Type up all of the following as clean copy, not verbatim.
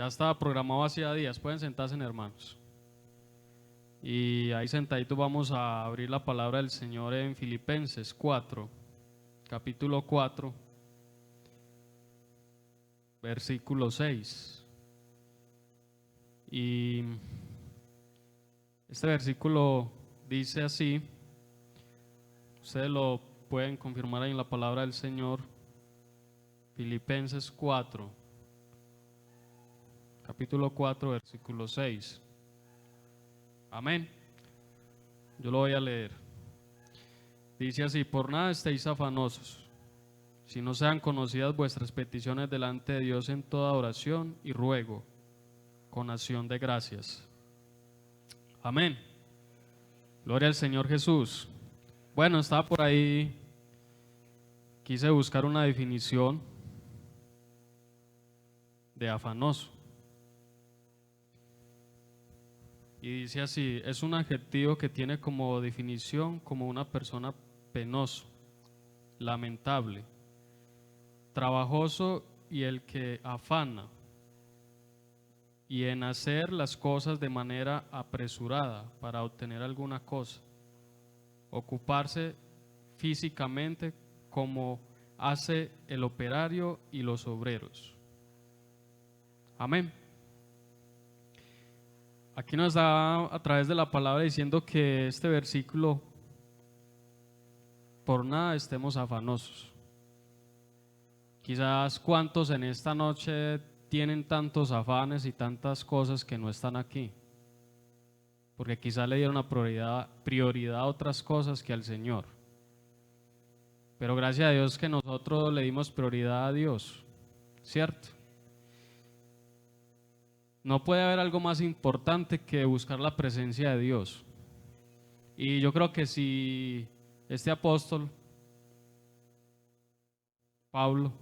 Ya estaba programado hacía días, pueden sentarse, hermanos. Y ahí sentaditos vamos a abrir la palabra del Señor en Filipenses 4, capítulo 4, versículo 6. Y este versículo dice así, ustedes lo pueden confirmar ahí en la palabra del Señor, Filipenses 4, capítulo 4, versículo 6. Amén. Yo lo voy a leer. Dice así: por nada estéis afanosos, si no sean conocidas vuestras peticiones delante de Dios en toda oración y ruego, con acción de gracias. Amén. Gloria al Señor Jesús. Bueno, estaba por ahí, quise buscar una definición de afanoso. Y dice así: es un adjetivo que tiene como definición como una persona penoso, lamentable, trabajoso y el que afana, y en hacer las cosas de manera apresurada para obtener alguna cosa, ocuparse físicamente como hace el operario y los obreros. Amén. Aquí nos da a través de la palabra diciendo que este versículo, por nada estemos afanosos. Quizás cuántos en esta noche tienen tantos afanes y tantas cosas que no están aquí, porque quizás le dieron una prioridad a otras cosas que al Señor. Pero gracias a Dios que nosotros le dimos prioridad a Dios, ¿cierto? No puede haber algo más importante que buscar la presencia de Dios. Y yo creo que si este apóstol, Pablo,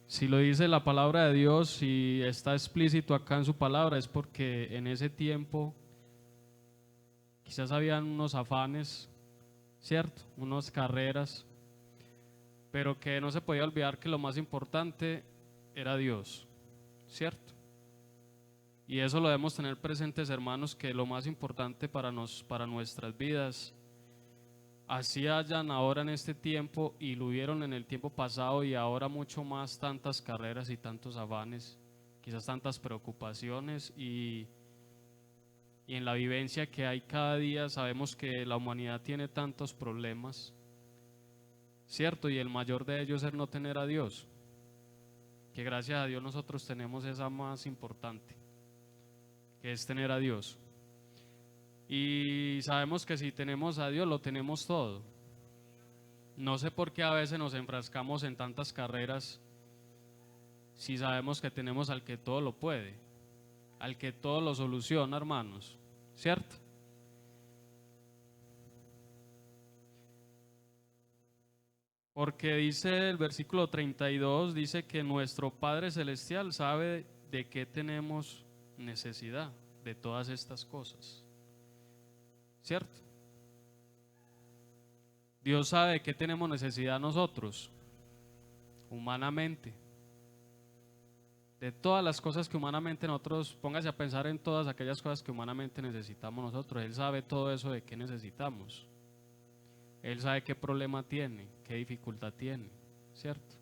si lo dice la palabra de Dios, si está explícito acá en su palabra, es porque en ese tiempo quizás habían unos afanes, ¿cierto? Unas carreras, pero que no se podía olvidar que lo más importante era Dios, ¿cierto? Y eso lo debemos tener presentes, hermanos, que lo más importante para nuestras vidas, así hayan ahora en este tiempo y lo hubieron en el tiempo pasado y ahora mucho más, tantas carreras y tantos afanes, quizás tantas preocupaciones y en la vivencia que hay cada día sabemos que la humanidad tiene tantos problemas, ¿cierto? Y el mayor de ellos es no tener a Dios, que gracias a Dios nosotros tenemos esa más importante, que es tener a Dios. Y sabemos que si tenemos a Dios lo tenemos todo. No sé por qué a veces nos enfrascamos en tantas carreras si sabemos que tenemos al que todo lo puede, al que todo lo soluciona, hermanos, ¿cierto? Porque dice el versículo 32, dice que nuestro Padre Celestial sabe de qué tenemos necesidad, de todas estas cosas, ¿cierto? Dios sabe de qué tenemos necesidad nosotros, humanamente. De todas las cosas que humanamente nosotros, póngase a pensar en todas aquellas cosas que humanamente necesitamos nosotros. Él sabe todo eso de qué necesitamos. Él sabe qué problema tiene, qué dificultad tiene, ¿cierto?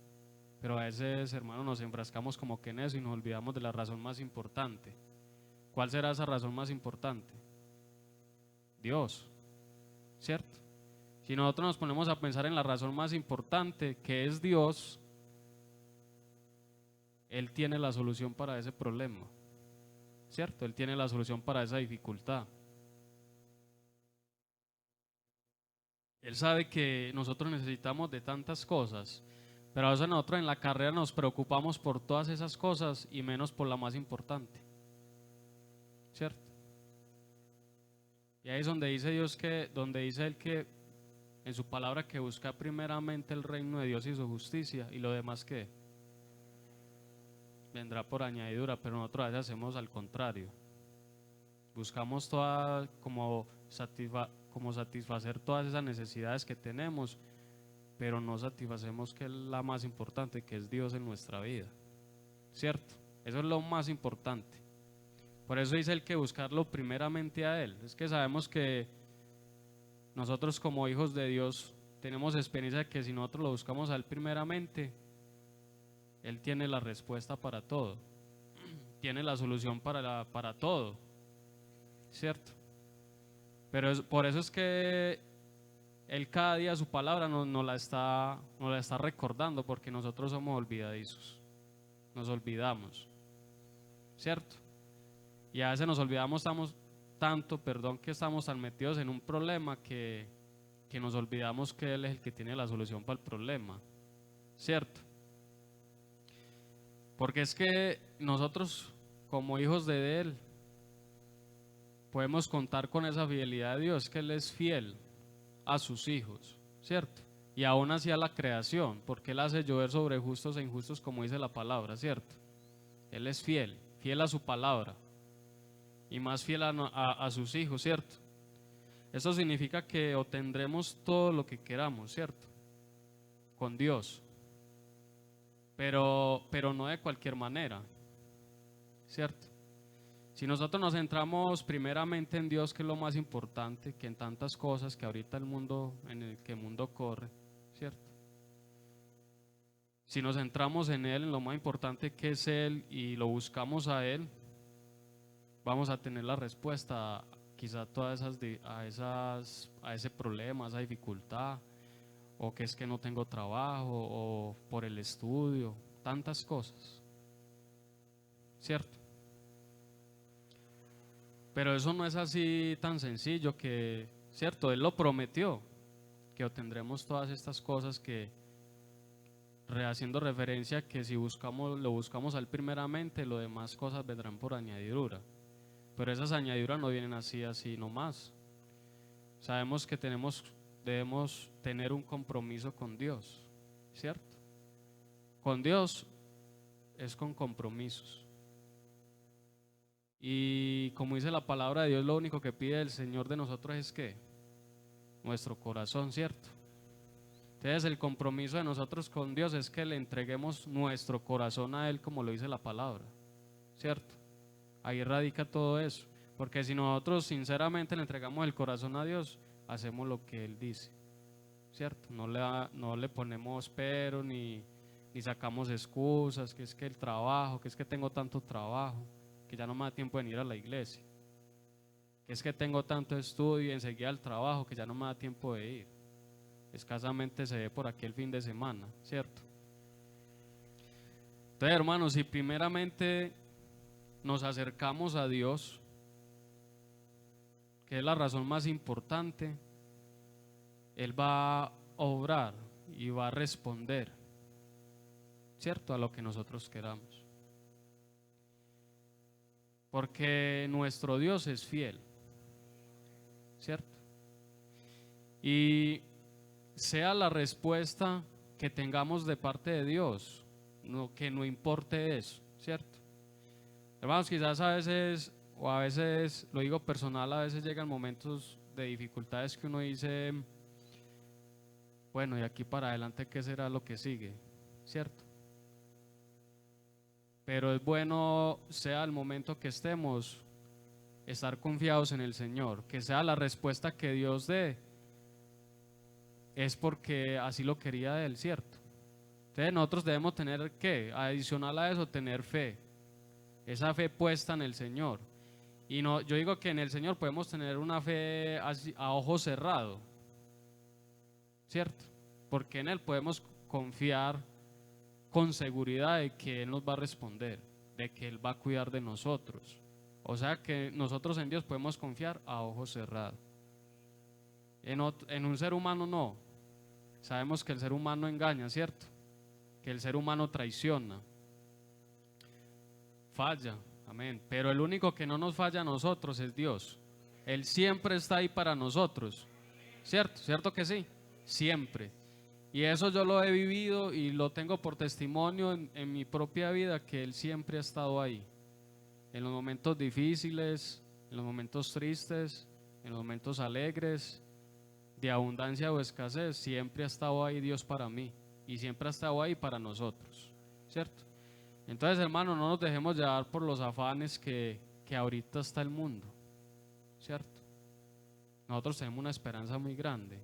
Pero a veces, hermanos, nos enfrascamos como que en eso y nos olvidamos de la razón más importante. ¿Cuál será esa razón más importante? Dios, ¿cierto? Si nosotros nos ponemos a pensar en la razón más importante, que es Dios, Él tiene la solución para ese problema, ¿cierto? Él tiene la solución para esa dificultad. Él sabe que nosotros necesitamos de tantas cosas, pero a veces nosotros en la carrera nos preocupamos por todas esas cosas y menos por la más importante, ¿cierto? Y ahí es donde dice Dios que, donde dice Él que en su palabra que busca primeramente el reino de Dios y su justicia, y lo demás que vendrá por añadidura, pero nosotros a veces hacemos al contrario. Buscamos toda como satisfacer todas esas necesidades que tenemos, pero no satisfacemos que es la más importante, que es Dios en nuestra vida. ¿cierto? Eso es lo más importante. Por eso dice el que buscarlo primeramente a Él. Es que sabemos que nosotros como hijos de Dios tenemos experiencia de que si nosotros lo buscamos a Él primeramente, Él tiene la respuesta para todo, tiene la solución para todo, ¿cierto? Pero por eso es que Él cada día su palabra nos la está recordando, porque nosotros somos olvidadizos, nos olvidamos, ¿cierto? Y a veces nos olvidamos que estamos tan metidos en un problema que nos olvidamos que Él es el que tiene la solución para el problema, ¿cierto? Porque es que nosotros como hijos de Él podemos contar con esa fidelidad de Dios, que Él es fiel a sus hijos, ¿cierto? Y aún así a la creación, porque Él hace llover sobre justos e injustos, como dice la palabra, ¿cierto? Él es fiel, fiel a su palabra y más fiel a sus hijos, ¿cierto? Eso significa que obtendremos todo lo que queramos, ¿cierto? Con Dios, pero no de cualquier manera, ¿cierto? Si nosotros nos centramos primeramente en Dios, que es lo más importante, que en tantas cosas que ahorita en el que el mundo corre, ¿cierto? Si nos centramos en Él, en lo más importante que es Él, y lo buscamos a Él, vamos a tener la respuesta quizá a todas a ese problema, a esa dificultad, o que es que no tengo trabajo, o por el estudio, tantas cosas, ¿cierto? Pero eso no es así tan sencillo, que, ¿cierto? Él lo prometió, que obtendremos todas estas cosas, que haciendo referencia que si lo buscamos a Él primeramente, lo demás cosas vendrán por añadidura. Pero esas añadiduras no vienen así nomás. Sabemos que debemos tener un compromiso con Dios, ¿cierto? Con Dios es con compromisos. Y como dice la palabra de Dios, lo único que pide el Señor de nosotros es que nuestro corazón, ¿cierto? Entonces el compromiso de nosotros con Dios es que le entreguemos nuestro corazón a Él, como lo dice la palabra, ¿cierto? Ahí radica todo eso, porque si nosotros sinceramente le entregamos el corazón a Dios, hacemos lo que Él dice, ¿cierto? No le ponemos pero ni sacamos excusas, que es que el trabajo, que es que tengo tanto trabajo, que ya no me da tiempo de ir a la iglesia, que es que tengo tanto estudio y enseguida el trabajo, que ya no me da tiempo de ir. Escasamente se ve por aquí el fin de semana, ¿cierto? Entonces, hermanos, si primeramente nos acercamos a Dios, que es la razón más importante, Él va a obrar y va a responder, ¿cierto? A lo que nosotros queramos. Porque nuestro Dios es fiel, ¿cierto? Y sea la respuesta que tengamos de parte de Dios, que no importe eso, ¿cierto? Hermanos, quizás a veces lo digo personal, a veces llegan momentos de dificultades que uno dice, bueno, y aquí para adelante, ¿qué será lo que sigue? ¿Cierto? Pero es bueno, sea el momento que estemos, estar confiados en el Señor, que sea la respuesta que Dios dé, es porque así lo quería Él, ¿cierto? Entonces nosotros debemos tener, ¿qué? Adicional a eso, tener fe, esa fe puesta en el Señor. Y no, yo digo que en el Señor podemos tener una fe a ojo cerrado, ¿cierto? Porque en Él podemos confiar con seguridad de que Él nos va a responder, de que Él va a cuidar de nosotros. O sea que nosotros en Dios podemos confiar a ojo cerrado. En un ser humano no. Sabemos que el ser humano engaña, ¿cierto? Que el ser humano traiciona, falla, amén. Pero el único que no nos falla a nosotros es Dios. Él siempre está ahí para nosotros, ¿cierto? ¿Cierto que sí? Siempre. Y eso yo lo he vivido y lo tengo por testimonio en mi propia vida, que Él siempre ha estado ahí. En los momentos difíciles, en los momentos tristes, en los momentos alegres, de abundancia o escasez, siempre ha estado ahí Dios para mí y siempre ha estado ahí para nosotros, ¿cierto? Entonces, hermano, no nos dejemos llevar por los afanes que ahorita está el mundo, ¿cierto? Nosotros tenemos una esperanza muy grande,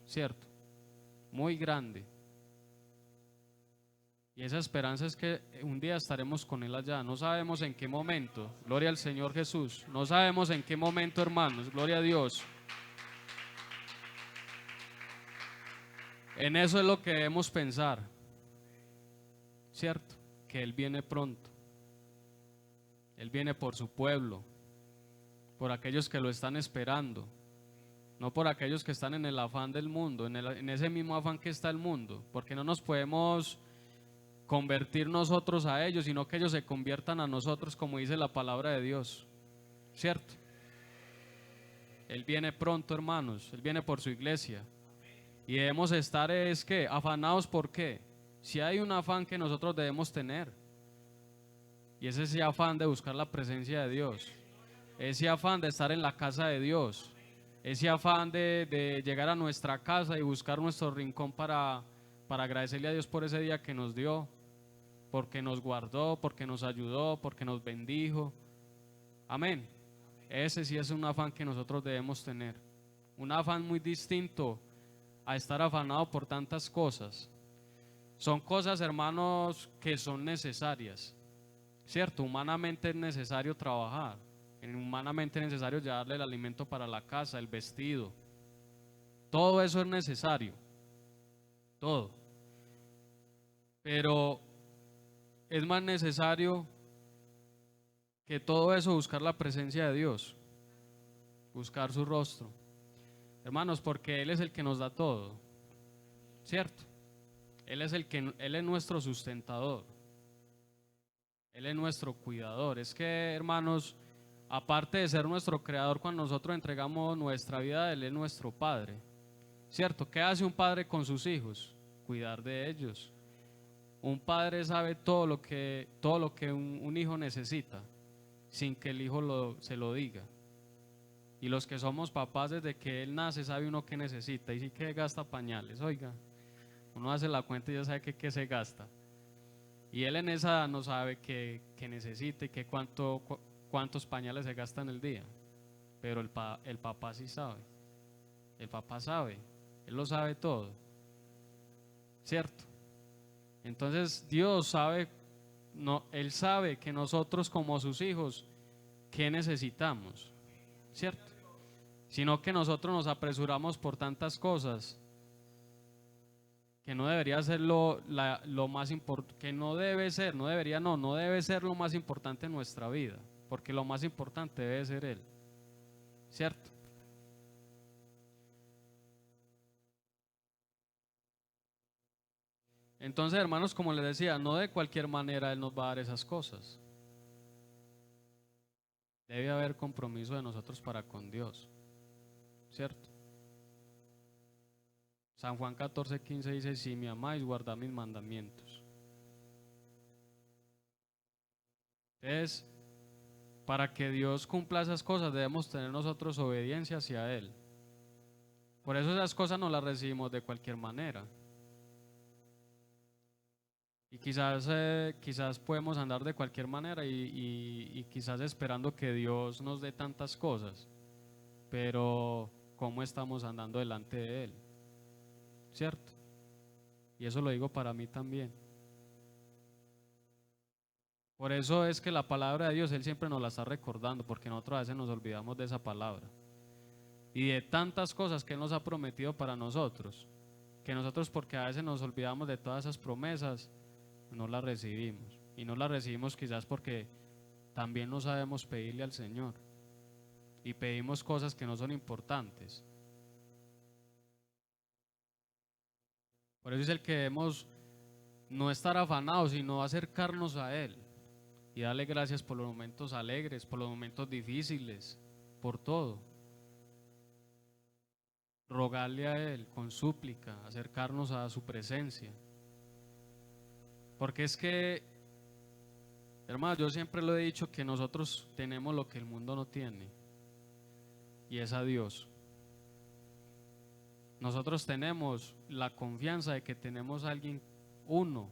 ¿cierto? Muy grande. Y esa esperanza es que un día estaremos con Él allá. No sabemos en qué momento. Gloria al Señor Jesús. No sabemos en qué momento, hermanos. Gloria a Dios. En eso es lo que debemos pensar, ¿cierto? Que Él viene pronto. Él viene por su pueblo, por aquellos que lo están esperando, no por aquellos que están en el afán del mundo, en ese mismo afán que está el mundo, porque no nos podemos convertir nosotros a ellos, sino que ellos se conviertan a nosotros, como dice la palabra de Dios, ¿cierto? Él viene pronto, hermanos, Él viene por su iglesia. Y debemos estar, es que, afanados, ¿por qué? Si hay un afán que nosotros debemos tener, y es ese afán de buscar la presencia de Dios, ese afán de estar en la casa de Dios, ese afán de llegar a nuestra casa y buscar nuestro rincón para agradecerle a Dios por ese día que nos dio, porque nos guardó, porque nos ayudó, porque nos bendijo. Amén. Ese sí es un afán que nosotros debemos tener. Un afán muy distinto a estar afanado por tantas cosas. Son cosas, hermanos, que son necesarias, ¿cierto? Humanamente es necesario trabajar. Humanamente es necesario llevarle el alimento para la casa, el vestido. Todo eso es necesario. Todo. Pero es más necesario que todo eso buscar la presencia de Dios, buscar su rostro. Hermanos, porque Él es el que nos da todo, ¿cierto? Él es nuestro sustentador. Él es nuestro cuidador. Es que, hermanos, aparte de ser nuestro creador, cuando nosotros entregamos nuestra vida a Él, es nuestro Padre, ¿cierto? ¿Qué hace un padre con sus hijos? Cuidar de ellos. Un padre sabe todo lo que un hijo necesita, sin que el hijo se lo diga. Y los que somos papás, desde que él nace, sabe uno qué necesita. Y sí que gasta pañales, oiga. Uno hace la cuenta y ya sabe qué se gasta. Y él en esa edad no sabe qué necesita y cuántos pañales se gastan el día. Pero el papá sí sabe. El papá sabe. Él lo sabe todo. ¿Cierto? Entonces Dios sabe, no, Él sabe que nosotros como sus hijos, ¿qué necesitamos? ¿Cierto? Sino que nosotros nos apresuramos por tantas cosas que no debería ser lo más importante, que no debe ser, no debería, no debe ser lo más importante en nuestra vida, porque lo más importante debe ser Él, ¿cierto? Entonces, hermanos, como les decía, no de cualquier manera Él nos va a dar esas cosas. Debe haber compromiso de nosotros para con Dios, ¿cierto? San Juan 14:15 dice: si me amáis, guardad mis mandamientos. Entonces, para que Dios cumpla esas cosas, debemos tener nosotros obediencia hacia Él. Por eso esas cosas no las recibimos de cualquier manera. Y quizás podemos andar de cualquier manera y quizás esperando que Dios nos dé tantas cosas, pero ¿cómo estamos andando delante de Él? ¿Cierto? Y eso lo digo para mí también. Por eso es que la palabra de Dios, Él siempre nos la está recordando, porque nosotros a veces nos olvidamos de esa palabra. Y de tantas cosas que Él nos ha prometido para nosotros, que nosotros, porque a veces nos olvidamos de todas esas promesas, no las recibimos. Y no las recibimos quizás porque también no sabemos pedirle al Señor. Y pedimos cosas que no son importantes. Por eso es el que debemos no estar afanados, sino acercarnos a Él. Y darle gracias por los momentos alegres, por los momentos difíciles, por todo. Rogarle a Él con súplica, acercarnos a su presencia. Porque es que, hermano, yo siempre lo he dicho, que nosotros tenemos lo que el mundo no tiene, y es a Dios. Nosotros tenemos la confianza de que tenemos a alguien, uno,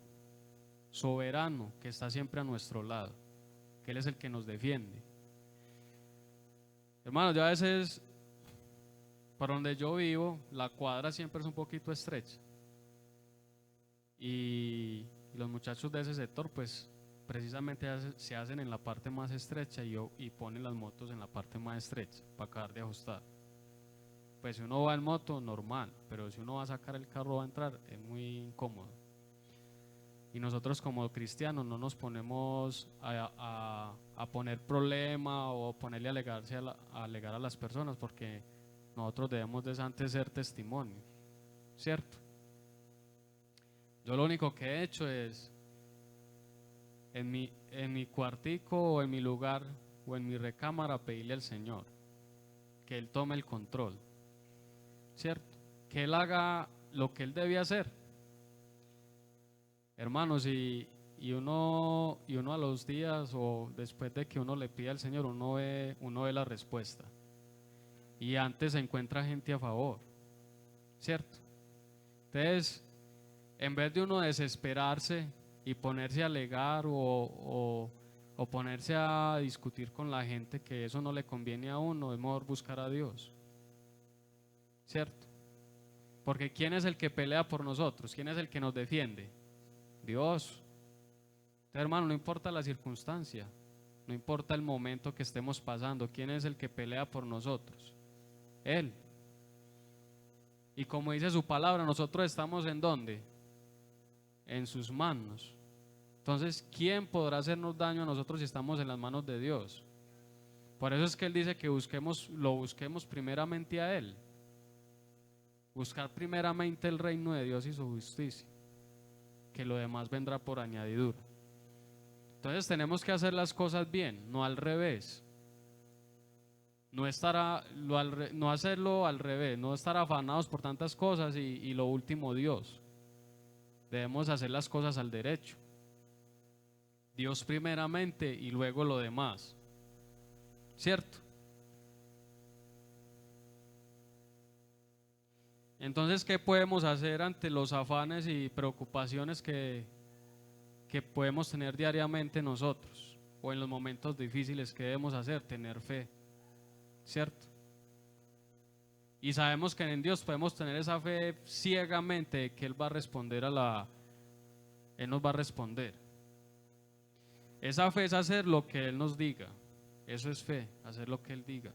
soberano, que está siempre a nuestro lado, que Él es el que nos defiende. Hermanos, yo a veces, por donde yo vivo, la cuadra siempre es un poquito estrecha. Y los muchachos de ese sector, pues, precisamente se hacen en la parte más estrecha y ponen las motos en la parte más estrecha para acabar de ajustar. Pues si uno va en moto, normal, pero si uno va a sacar el carro, va a entrar, es muy incómodo. Y nosotros como cristianos no nos ponemos a poner problema o ponerle a alegar a las personas, porque nosotros debemos de antes ser testimonio, ¿cierto? Yo lo único que he hecho es en mi cuartico o en mi lugar o en mi recámara pedirle al Señor que Él tome el control, ¿cierto? Que Él haga lo que Él debía hacer. Hermanos, y uno a los días o después de que uno le pide al Señor, uno ve la respuesta. Y antes se encuentra gente a favor, ¿cierto? Entonces, en vez de uno desesperarse y ponerse a alegar o ponerse a discutir con la gente, que eso no le conviene a uno, es mejor buscar a Dios, ¿cierto? Porque ¿quién es el que pelea por nosotros? ¿Quién es el que nos defiende? Dios. Entonces, hermano, no importa la circunstancia, no importa el momento que estemos pasando, ¿quién es el que pelea por nosotros? Él. Y como dice su palabra, nosotros estamos ¿en dónde? En sus manos. Entonces, ¿quién podrá hacernos daño a nosotros si estamos en las manos de Dios? Por eso es que Él dice que lo busquemos primeramente a Él. Buscar primeramente el reino de Dios y su justicia, que lo demás vendrá por añadidura. Entonces tenemos que hacer las cosas bien, no al revés. No hacerlo al revés, no estar afanados por tantas cosas y lo último Dios. Debemos hacer las cosas al derecho. Dios primeramente y luego lo demás, ¿cierto? Entonces, ¿qué podemos hacer ante los afanes y preocupaciones que podemos tener diariamente nosotros? O en los momentos difíciles, ¿qué debemos hacer? Tener fe, ¿cierto? Y sabemos que en Dios podemos tener esa fe ciegamente, que Él va a responder Él nos va a responder. Esa fe es hacer lo que Él nos diga. Eso es fe, hacer lo que Él diga.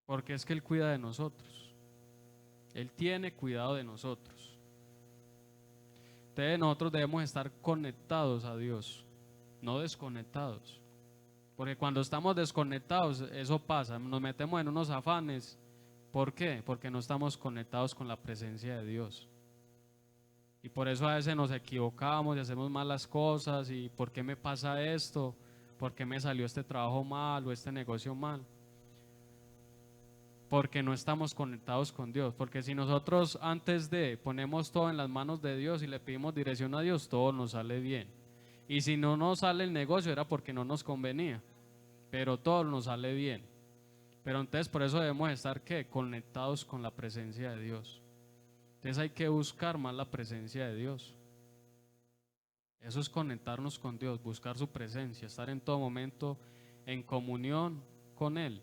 Porque es que Él cuida de nosotros. Él tiene cuidado de nosotros. Entonces nosotros debemos estar conectados a Dios, no desconectados. Porque cuando estamos desconectados, eso pasa, nos metemos en unos afanes. ¿Por qué? Porque no estamos conectados con la presencia de Dios. Y por eso a veces nos equivocamos y hacemos malas cosas. ¿Y por qué me pasa esto? ¿Por qué me salió este trabajo mal o este negocio mal? Porque no estamos conectados con Dios. Porque si nosotros antes de ponemos todo en las manos de Dios y le pedimos dirección a Dios, todo nos sale bien. Y si no nos sale el negocio era porque no nos convenía, pero todo nos sale bien. Pero entonces por eso debemos estar ¿qué? Conectados con la presencia de Dios. Entonces hay que buscar más la presencia de Dios. Eso es conectarnos con Dios, buscar su presencia, estar en todo momento en comunión con Él.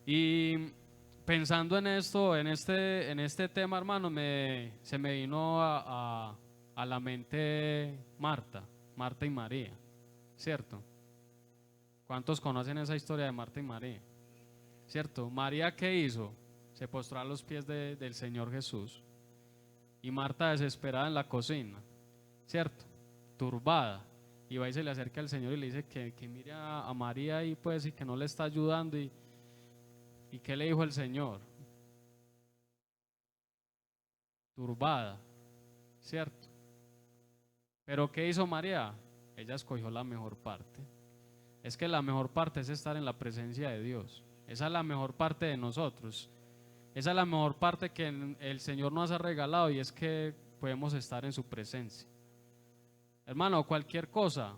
Y pensando en esto, en este tema, hermano, se me vino a la mente Marta y María, ¿cierto? ¿Cuántos conocen esa historia de Marta y María? ¿Cierto? María, ¿qué hizo? Se postró a los pies del Señor Jesús. Y Marta desesperada en la cocina, ¿cierto? Turbada. Y va y se le acerca al Señor y le dice que mire a María y pues y que no le está ayudando. ¿Y qué le dijo el Señor? Turbada, ¿cierto? Pero ¿qué hizo María? Ella escogió la mejor parte. Es que la mejor parte es estar en la presencia de Dios. Esa es la mejor parte de nosotros. Esa es la mejor parte que el Señor nos ha regalado, y es que podemos estar en su presencia. Hermano, cualquier cosa,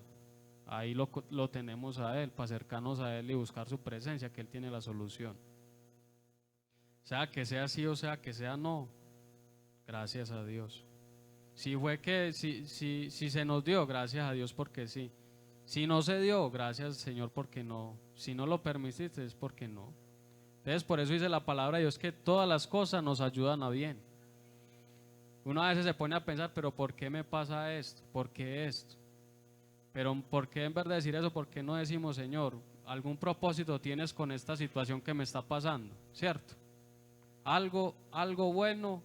ahí lo tenemos a Él, para acercarnos a Él y buscar su presencia, que Él tiene la solución. Sea que sea sí o sea que sea no, gracias a Dios. Si se nos dio, gracias a Dios porque sí. Si no se dio, gracias Señor porque no. Si no lo permitiste es porque no. Entonces por eso dice la palabra de Dios que todas las cosas nos ayudan a bien. Uno a veces se pone a pensar, pero ¿por qué me pasa esto? ¿Por qué esto? Pero ¿por qué en verdad decir eso? ¿Por qué no decimos, Señor, algún propósito tienes con esta situación que me está pasando? ¿Cierto? Algo bueno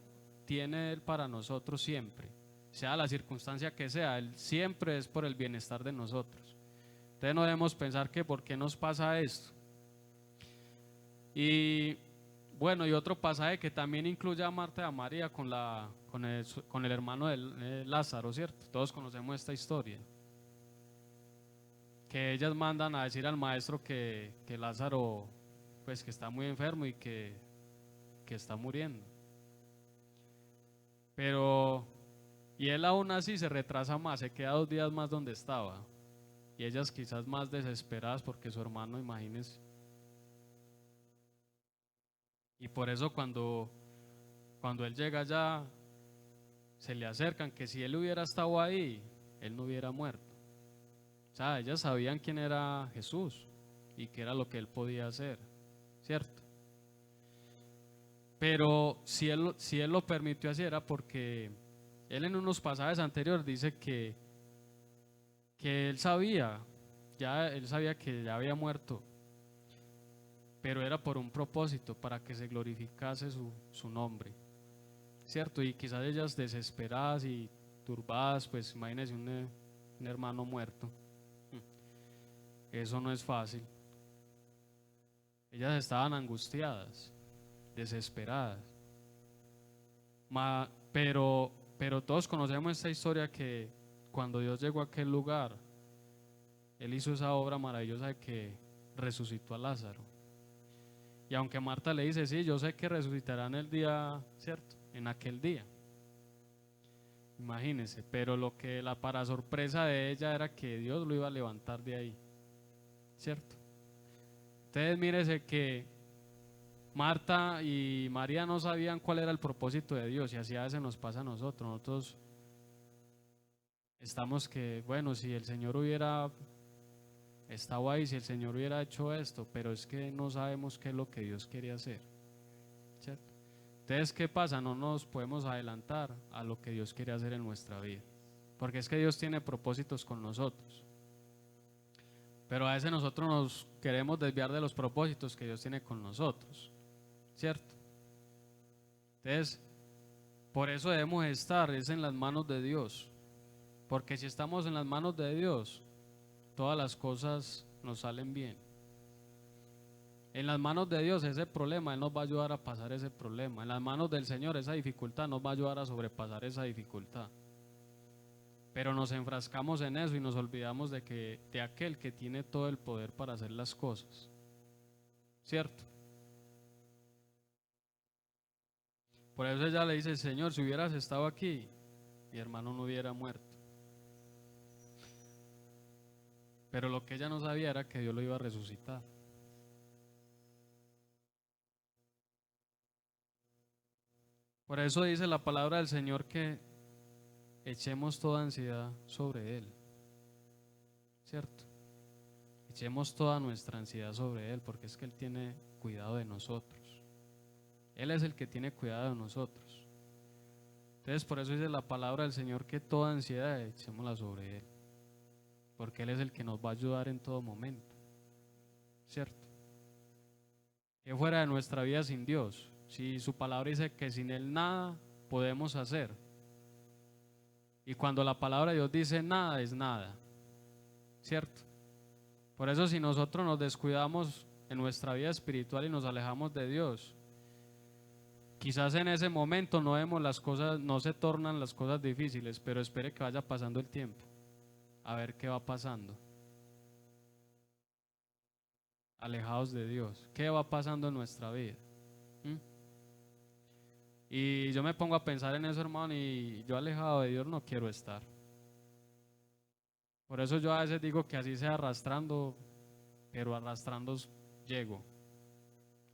tiene Él para nosotros siempre, sea la circunstancia que sea, Él siempre es por el bienestar de nosotros. Entonces no debemos pensar que por qué nos pasa esto. Y bueno, y otro pasaje que también incluye a Marta y a María con el hermano de Lázaro, ¿cierto? Todos conocemos esta historia. Que ellas mandan a decir al maestro que Lázaro, pues que está muy enfermo y que está muriendo. Pero, y él aún así se retrasa más, se queda 2 días más donde estaba. Y ellas quizás más desesperadas porque su hermano, imagínense. Y por eso cuando él llega allá, se le acercan que si él hubiera estado ahí, él no hubiera muerto. O sea, ellas sabían quién era Jesús y qué era lo que él podía hacer, ¿cierto? Pero si él lo permitió así era porque él en unos pasajes anteriores dice que él sabía que ya había muerto, pero era por un propósito, para que se glorificase su nombre, ¿cierto? Y quizás ellas desesperadas y turbadas, pues imagínense un hermano muerto. Eso no es fácil. Ellas estaban angustiadas, desesperadas. Pero todos conocemos esta historia que cuando Dios llegó a aquel lugar, Él hizo esa obra maravillosa de que resucitó a Lázaro. Y aunque Marta le dice, sí, yo sé que resucitará en el día, ¿cierto? En aquel día. Imagínense, pero para sorpresa de ella era que Dios lo iba a levantar de ahí, ¿cierto? Entonces mírese que Marta y María no sabían cuál era el propósito de Dios y así a veces nos pasa a nosotros. Nosotros estamos que, bueno, si el Señor hubiera estado ahí, si el Señor hubiera hecho esto, pero es que no sabemos qué es lo que Dios quiere hacer, ¿cierto? Entonces, ¿qué pasa? No nos podemos adelantar a lo que Dios quiere hacer en nuestra vida, porque es que Dios tiene propósitos con nosotros, pero a veces nosotros nos queremos desviar de los propósitos que Dios tiene con nosotros, ¿cierto? Entonces, por eso debemos estar es en las manos de Dios, porque si estamos en las manos de Dios, todas las cosas nos salen bien. En las manos de Dios ese problema, Él nos va a ayudar a pasar ese problema. En las manos del Señor esa dificultad nos va a ayudar a sobrepasar esa dificultad. Pero nos enfrascamos en eso y nos olvidamos de aquel que tiene todo el poder para hacer las cosas, ¿cierto? Por eso ella le dice, Señor, si hubieras estado aquí, mi hermano no hubiera muerto. Pero lo que ella no sabía era que Dios lo iba a resucitar. Por eso dice la palabra del Señor que echemos toda ansiedad sobre Él, ¿cierto? Echemos toda nuestra ansiedad sobre Él, porque es que Él tiene cuidado de nosotros. Él es el que tiene cuidado de nosotros. Entonces por eso dice la palabra del Señor que toda ansiedad echémosla sobre Él, porque Él es el que nos va a ayudar en todo momento, ¿cierto? Que fuera de nuestra vida sin Dios, si su palabra dice que sin Él nada podemos hacer, y cuando la palabra de Dios dice nada es nada, ¿cierto? Por eso si nosotros nos descuidamos en nuestra vida espiritual y nos alejamos de Dios, quizás en ese momento no vemos las cosas, no se tornan las cosas difíciles, pero espere que vaya pasando el tiempo, a ver qué va pasando. Alejados de Dios, ¿qué va pasando en nuestra vida? ¿Mm? Y yo me pongo a pensar en eso, hermano, y yo alejado de Dios no quiero estar. Por eso yo a veces digo que así sea arrastrando, pero arrastrando llego.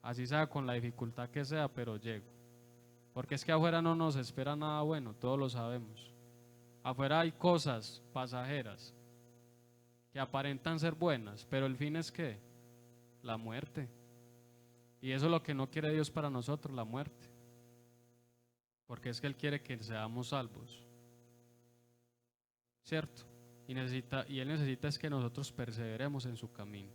así sea con la dificultad que sea, pero llego. Porque es que afuera no nos espera nada bueno, todos lo sabemos. Afuera hay cosas pasajeras que aparentan ser buenas, pero el fin es ¿qué? La muerte. Y eso es lo que no quiere Dios para nosotros, la muerte. Porque es que Él quiere que seamos salvos, ¿cierto? Y Él necesita es que nosotros perseveremos en su camino.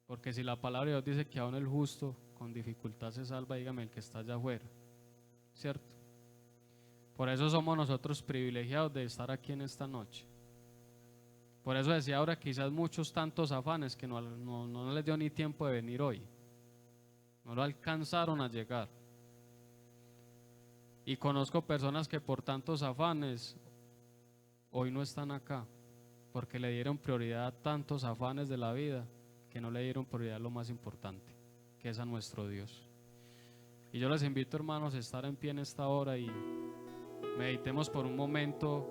Porque si la palabra de Dios dice que aún el justo con dificultad se salva, dígame el que está allá afuera, ¿cierto? Por eso somos nosotros privilegiados de estar aquí en esta noche. Por eso decía ahora, quizás muchos tantos afanes que no les dio ni tiempo de venir hoy, no lo alcanzaron a llegar. Y conozco personas que por tantos afanes hoy no están acá, porque le dieron prioridad a tantos afanes de la vida que no le dieron prioridad a lo más importante, que es a nuestro Dios. Y yo les invito, hermanos, a estar en pie en esta hora y meditemos por un momento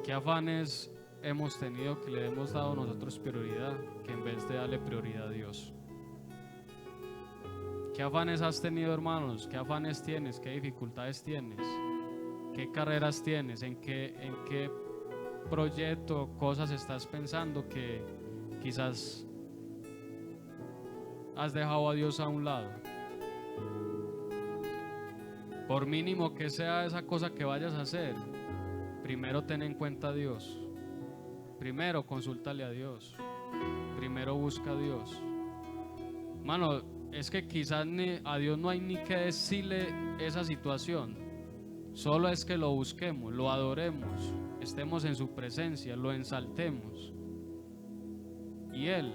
qué afanes hemos tenido que le hemos dado nosotros prioridad, que en vez de darle prioridad a Dios. ¿Qué afanes has tenido, hermanos? ¿Qué afanes tienes? ¿Qué dificultades tienes? ¿Qué carreras tienes? ¿En qué proyecto, cosas estás pensando que quizás has dejado a Dios a un lado? Por mínimo que sea esa cosa que vayas a hacer, primero ten en cuenta a Dios. Primero consúltale a Dios. Primero busca a Dios. Mano, es que quizás a Dios no hay ni que decirle esa situación. Solo es que lo busquemos, lo adoremos, estemos en su presencia, lo ensaltemos. Y Él,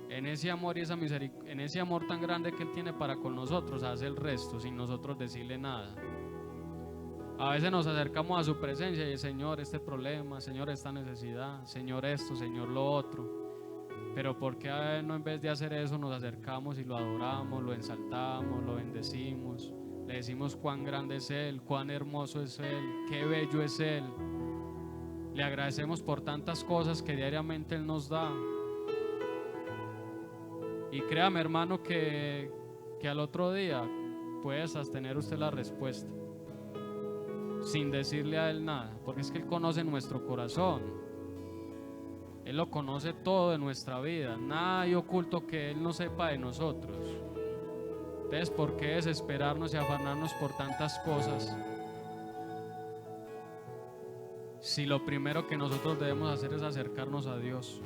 en ese amor y esa misericordia, en ese amor tan grande que Él tiene para con nosotros, hace el resto sin nosotros decirle nada. A veces nos acercamos a su presencia y Señor, este problema, Señor, esta necesidad, Señor, esto, Señor, lo otro. Pero ¿por qué no, en vez de hacer eso, nos acercamos y lo adoramos, lo ensaltamos, lo bendecimos? Le decimos cuán grande es Él, cuán hermoso es Él, qué bello es Él. Le agradecemos por tantas cosas que diariamente Él nos da. Y créame, hermano, que al otro día puede sostener usted la respuesta sin decirle a Él nada, porque es que Él conoce nuestro corazón. Él lo conoce todo de nuestra vida, nada hay oculto que Él no sepa de nosotros. Entonces, ¿por qué desesperarnos y afanarnos por tantas cosas? Si lo primero que nosotros debemos hacer es acercarnos a Dios.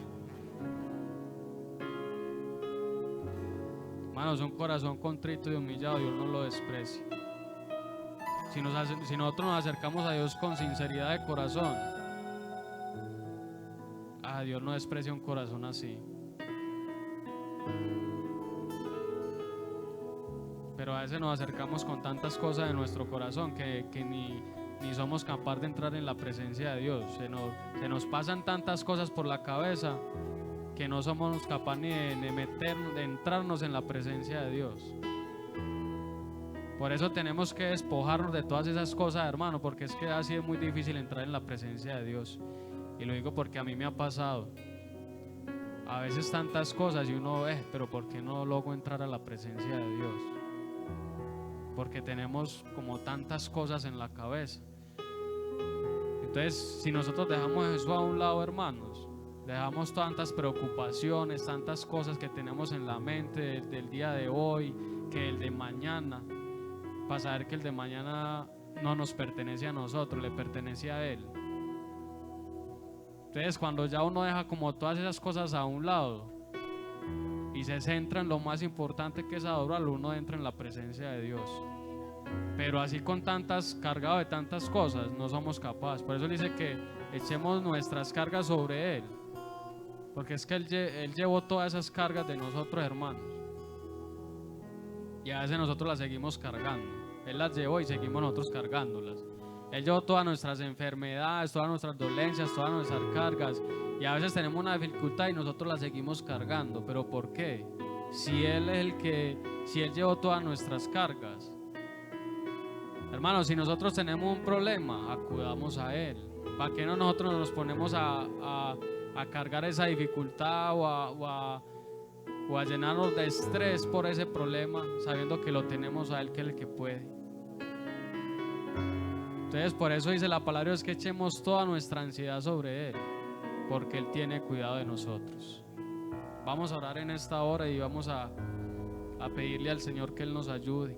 Hermanos, un corazón contrito y humillado, Dios no lo desprecia. Si nosotros nos acercamos a Dios con sinceridad de corazón, Dios no desprecia un corazón así. Pero a veces nos acercamos con tantas cosas de nuestro corazón que ni somos capaces de entrar en la presencia de Dios. Se nos pasan tantas cosas por la cabeza que no somos capaces ni de entrarnos en la presencia de Dios. Por eso tenemos que despojarnos de todas esas cosas, hermano, porque es que así es muy difícil entrar en la presencia de Dios. Y lo digo porque a mí me ha pasado. A veces tantas cosas y uno pero ¿por qué no logro entrar a la presencia de Dios? Porque tenemos como tantas cosas en la cabeza. Entonces, si nosotros dejamos eso a un lado, hermanos, dejamos tantas preocupaciones, tantas cosas que tenemos en la mente del día de hoy, que el de mañana, para saber que el de mañana no nos pertenece a nosotros, le pertenece a Él. Entonces, cuando ya uno deja como todas esas cosas a un lado y se centra en lo más importante que es adorarlo, uno entra en la presencia de Dios. Pero así cargado de tantas cosas, no somos capaces. Por eso dice que echemos nuestras cargas sobre Él, porque es que Él llevó todas esas cargas de nosotros, hermanos, y a veces nosotros las seguimos cargando. Él las llevó y seguimos nosotros cargándolas. Él llevó todas nuestras enfermedades, todas nuestras dolencias, todas nuestras cargas, y a veces tenemos una dificultad y nosotros la seguimos cargando. ¿Pero por qué? Si Él llevó todas nuestras cargas. Hermanos, si nosotros tenemos un problema, acudamos a Él. ¿Para qué no nosotros nos ponemos a a cargar esa dificultad o a llenarnos de estrés por ese problema, sabiendo que lo tenemos a Él, que es el que puede. Entonces por eso dice la palabra, es que echemos toda nuestra ansiedad sobre Él, porque Él tiene cuidado de nosotros. Vamos a orar en esta hora y vamos a pedirle al Señor que Él nos ayude,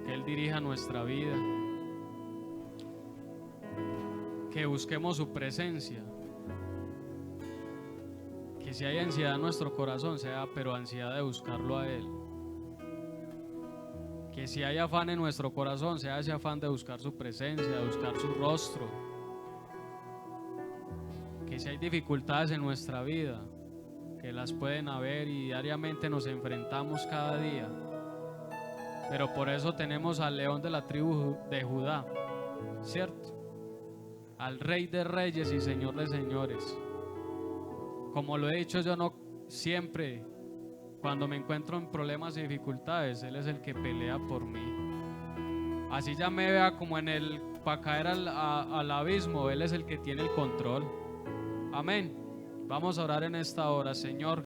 que Él dirija nuestra vida, que busquemos su presencia, que si hay ansiedad en nuestro corazón sea, pero ansiedad de buscarlo a Él. Que si hay afán en nuestro corazón sea ese afán de buscar su presencia, de buscar su rostro. Que si hay dificultades en nuestra vida, que las pueden haber y diariamente nos enfrentamos cada día, pero por eso tenemos al león de la tribu de Judá, ¿cierto? Al Rey de Reyes y Señor de Señores. Como lo he dicho yo, no siempre, cuando me encuentro en problemas y dificultades, Él es el que pelea por mí. Así ya me vea como para caer al abismo, Él es el que tiene el control. Amén. Vamos a orar en esta hora, Señor.